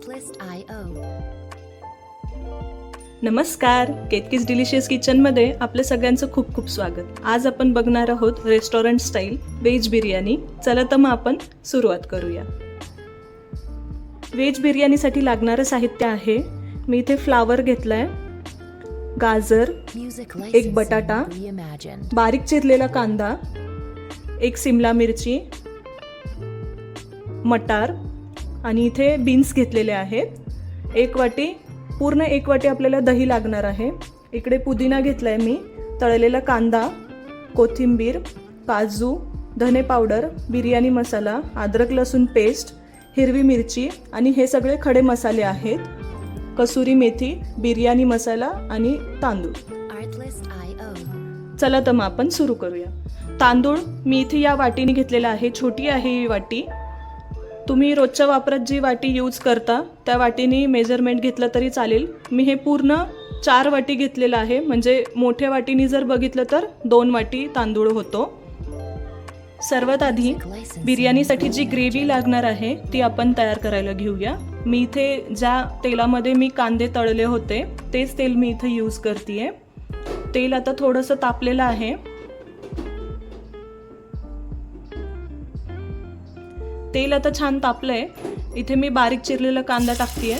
Artlist.io. नमस्कार, केतकीज delicious किचनमध्ये आपल्या सगळ्यांचं खूप खूप स्वागत. आज आपण बघणार आहोत रेस्टॉरंट स्टाईल व्हेज बिर्याणी. चला तर मग आपण सुरुवात करूया. व्हेज बिर्याणीसाठी लागणारं साहित्य आहे, मी इथे फ्लावर घेतलाय, गाजर, एक बटाटा, बारीक चिरलेला कांदा, एक सिमला मिरची, मटार आणि इथे बीन्स घेतलेले आहेत. एक वाटी आपल्याला दही लागणार आहे. इकडे पुदिना घेतलाय मी, तळलेला कांदा, कोथिंबीर, काजू, धने पावडर, बिर्याणी मसाला, अद्रक लसूण पेस्ट, हिरवी मिरची आणि हे सगळे खडे मसाले आहेत. कसुरी मेथी, बिर्याणी मसाला आणि तांदूळ. चला तर मग आपण सुरू करूया. तांदूळ मी इथे या वाटीने घेतलेला आहे, छोटी आहे ही वाटी. तुम्ही रोजच्या वापरात जी वाटी यूज करता त्या वाटीने मेजरमेंट घेतलं तरी चालेल. मी हे पूर्ण 4 वाटी घेतलेलं आहे, म्हणजे मोठ्या वाटीने जर बघितलं तर 2 वाटी तांदूळ होतो. सर्वात आधी बिर्याणीसाठी जी ग्रेव्ही लागणार आहे ती आपण तयार करायला घेऊया. मी इथे ज्या तेलामध्ये मी कांदे तळले होते तेच तेल मी इथे यूज करते. तेल आता थोडंसं तापलेलं आहे. तेल आता छान तापलंय. इथे मी बारीक चिरलेला कांदा टाकतेय.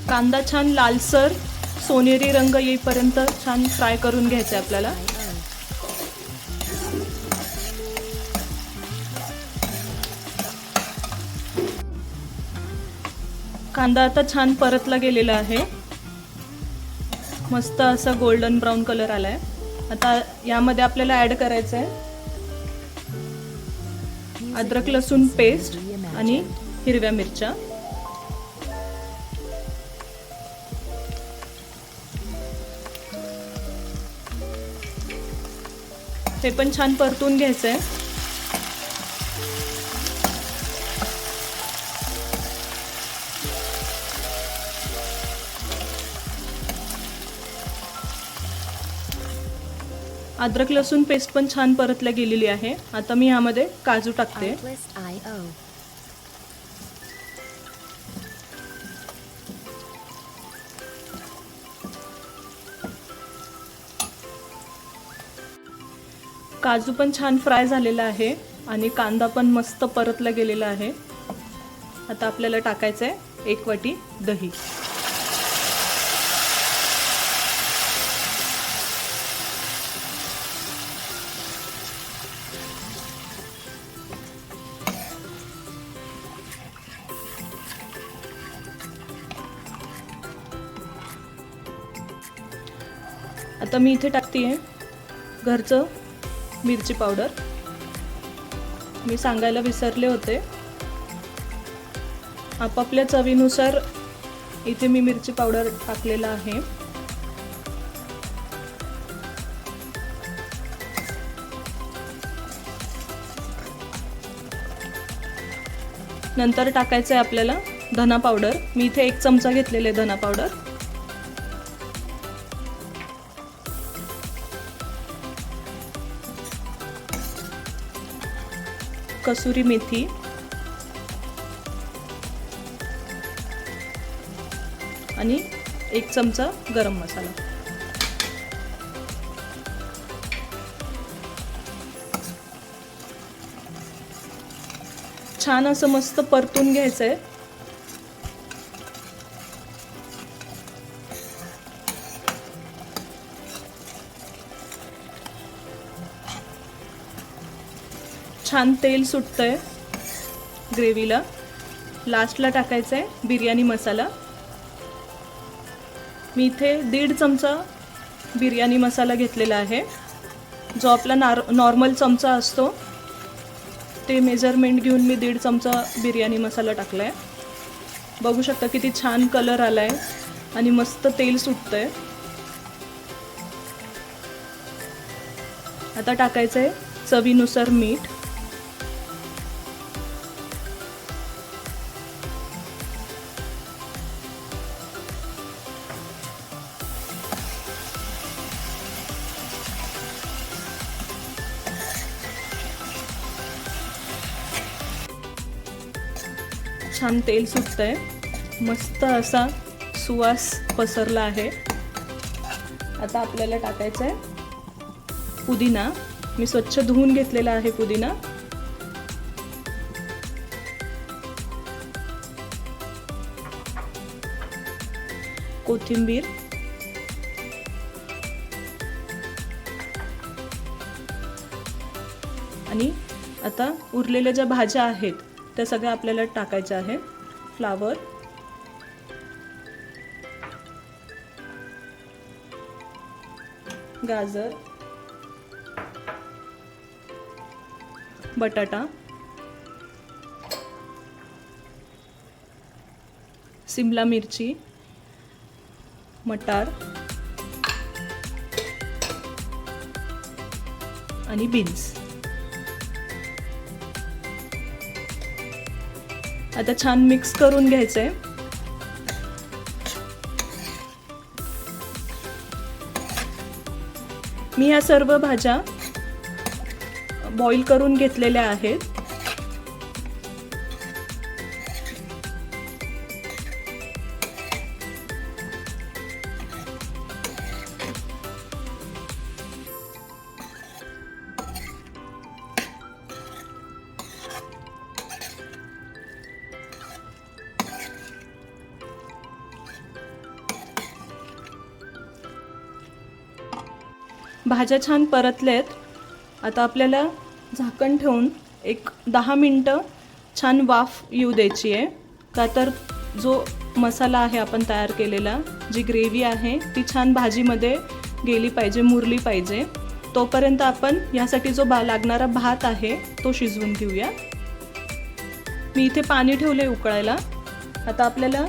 कांदा छान लालसर सोनेरी रंग येईपर्यंत छान फ्राय करून घ्यायचा आपल्याला. कांदा आता छान परतला गेलेला आहे. मस्त असा गोल्डन ब्राऊन कलर आलाय. आता यामध्ये आपल्याला ऍड करायचं आहे अद्रक लसूण पेस्ट आणि हिरव्या मिरच्या. हे पण छान परतून घ्यायचं आहे. अद्रक लसूण पेस्ट पण छान परतल्या गेलेली आहे. आता मी यामध्ये काजू टाकते. काजू पण छान फ्राय झालेला आहे आणि कांदा पण मस्त परतला गेलेला आहे. आता आपल्याला टाकायचं आहे 1 वाटी दही. आता मी इथे टाकतेय घरचं मिरची पावडर. मी सांगायला विसरले होते, आपापल्या चवीनुसार इथे मी मिरची पावडर टाकलेला आहे. नंतर टाकायचं आहे आपल्याला धना पावडर. मी इथे 1 चमचा घेतलेले धना पावडर. कसुरी मेथी, आणि 1 चमचा गरम मसाला. छान असं मस्त परतून घ्यायचंय. छान तेल सुटतंय ग्रेव्हीला. लास्टला टाकायचं आहे बिर्याणी मसाला. मी इथे 1.5 चमचा बिर्याणी मसाला घेतलेला आहे. जो आपला नॉर्मल चमचा असतो ते मेजरमेंट घेऊन मी 1.5 चमचा बिर्याणी मसाला टाकलाय. बघू शकता किती छान कलर आलाय आणि मस्त तेल सुटतंय. आता टाकायचं आहे चवीनुसार मीठ. छान तेल सुटतंय, मस्त असा सुवास पसरला आहे. आता आपल्याला टाकायचं आहे पुदिना. मी स्वच्छ धुवून घेतलेला आहे पुदिना. कोथिंबीर, आणि आता उरलेल्या ज्या भाज्या आहेत त्या सगळ्या आपल्याला टाकायच्या आहेत. फ्लावर, गाजर, बटाटा, शिमला मिरची, मटार आणि बीन्स. आता छान मिक्स करून घ्यायचंय. मी या सर्व भाज्या बॉईल करून घेतलेल्या आहेत. भाज्या छान परतल्यात. आता आपल्याला झाकण ठेवून एक 10 मिनटं छान वाफ येऊ द्यायची आहे. का तर जो मसाला आहे आपण तयार केलेला, जी ग्रेव्ही आहे ती छान भाजीमध्ये गेली पाहिजे, मुरली पाहिजे. तोपर्यंत आपण यासाठी जो लागणारा भात आहे तो शिजवून घेऊया. मी इथे पाणी ठेवले उकळायला. आता आपल्याला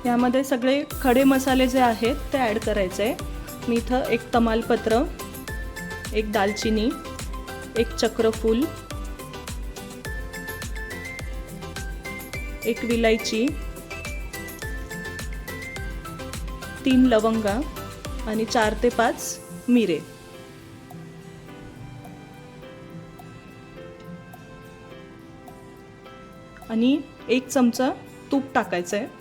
यामध्ये सगळे खडे मसाले जे आहेत ते ॲड करायचे आहे. मी इथं एक तमालपत्र, एक दालचिनी, एक चक्रफूल, एक विलायची, 3 लवंगा आणि 4 ते 5 मिरे. आणि 1 चमचा तूप टाकायचं आहे.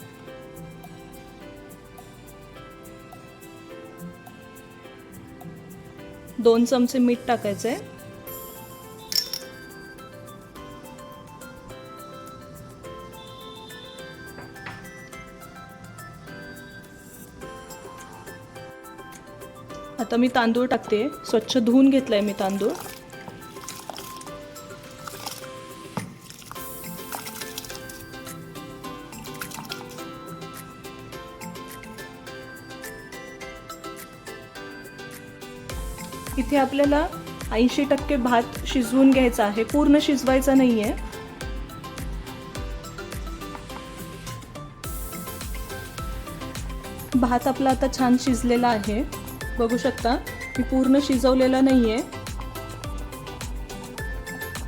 दोन चमचे मीठ टाकायचं आहे. आता मी तांदूळ टाकते. स्वच्छ धुवून घेतलाय मी तांदूळ. इथे आपल्याला 80% भात शिजवून घ्यायचा आहे, पूर्ण शिजवायचा नाहीये. भात आपला आता छान शिजलेला आहे, बघू शकता. मी पूर्ण शिजवलेला नाहीये,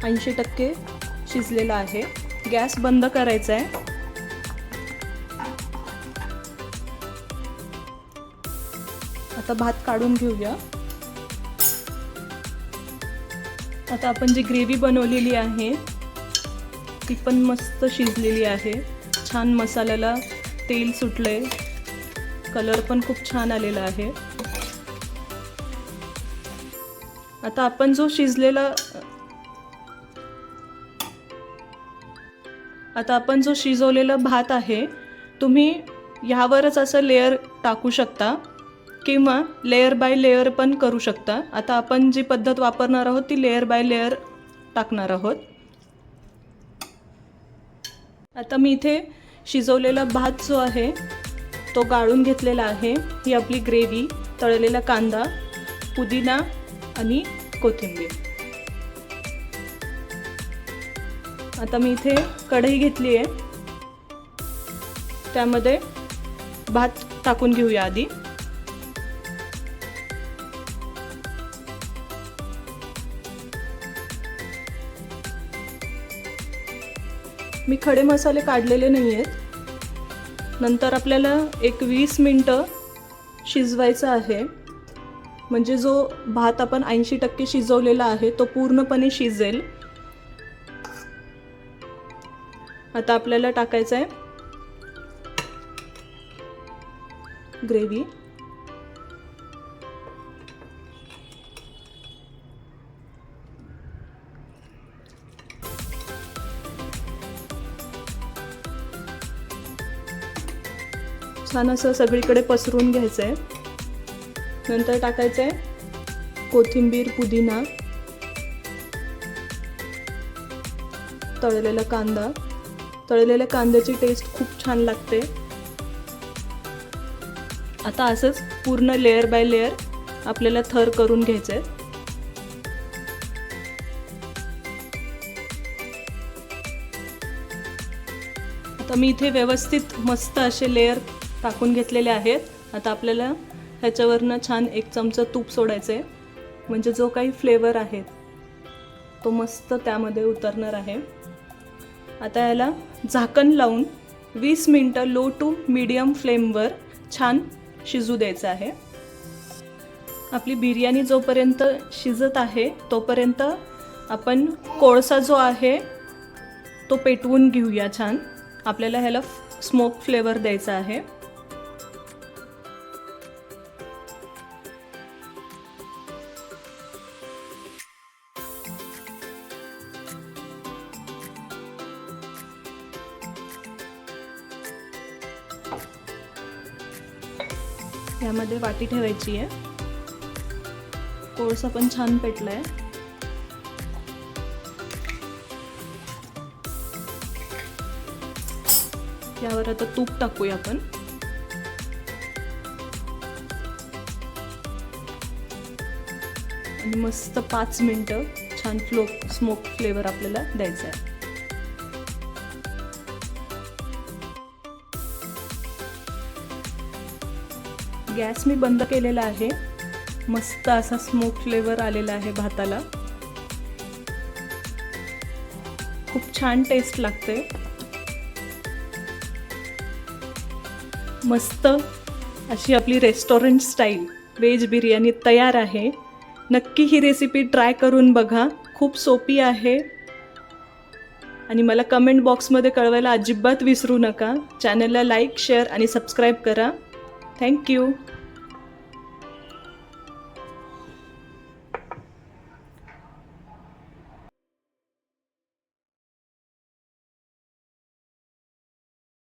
80% शिजलेला आहे. गॅस बंद करायचा आहे. आता भात काढून घेऊया. आता आपण जी ग्रेव्ही बनवलेली आहे ती पण मस्त शिजलेली आहे. छान मसाल्याला तेल सुटले, कलर पण खूप छान आलेला आहे. आता आपण जो शिजवलेला भात आहे, तुम्ही ह्यावरच असं लेयर टाकू शकता किंवा लेयर बाय लेयर पण करू शकता. आता आपण जी पद्धत वापरणार आहोत ती लेयर बाय लेयर टाकणार आहोत. आता मी इथे शिजवलेला भात जो आहे तो गाळून घेतलेला आहे. ही आपली ग्रेव्ही, तळलेला कांदा, पुदिना आणि कोथिंबीर. आता मी इथे कढई घेतली आहे, त्यामध्ये भात टाकून घेऊया आधी. मी खडे मसाले काढलेले नाही आहेत. नंतर आपल्याला एक 20 मिनटं शिजवायचं आहे, म्हणजे जो भात आपण 80% शिजवलेला आहे तो पूर्णपणे शिजेल. आता आपल्याला टाकायचं आहे ग्रेव्ही. छान असं सगळीकडे पसरवून घ्यायचं आहे. नंतर टाकायचं आहे कोथिंबीर, पुदिना, तळलेला कांदा. तळलेल्या कांद्याची टेस्ट खूप छान लागते. आता असंच पूर्ण लेयर बाय लेयर आपल्याला थर करून घ्यायचं आहे. आता मी इथे व्यवस्थित मस्त असे लेयर टाकून घेतलेले आहेत. आता आपल्याला ह्याच्यावरनं छान 1 चमचा तूप सोडायचं आहे, म्हणजे जो काही फ्लेवर आहे तो मस्त त्यामध्ये उतरणार आहे. आता याला झाकण लावून 20 मिनटं लो टू मीडियम फ्लेमवर छान शिजू द्यायचं आहे. आपली बिर्याणी जोपर्यंत शिजत आहे तोपर्यंत आपण कोळसा जो आहे तो पेटवून घेऊया छान. आपल्याला ह्याला स्मोक फ्लेवर द्यायचा आहे. यामध्ये वाटी ठेवायची आहे. कोळसा पण छान पेटलाय. यावर आता तूप टाकूया आपण. आणि मस्त 5 मिनिटं छान स्मोक फ्लेवर आपल्याला द्यायचा आहे. गॅस मी बंद केलेला आहे. मस्त असा स्मोक फ्लेवर आलेला आहे भाताला. खूप छान टेस्ट लागते. मस्त अशी आपली रेस्टॉरंट स्टाईल व्हेज बिर्याणी तयार आहे. नक्की ही रेसिपी ट्राय करून बघा. खूप सोपी आहे. आणि मला कमेंट बॉक्समध्ये कळवायला अजिबात विसरू नका. चॅनलला लाईक, शेअर आणि सबस्क्राईब करा. थँक्यू.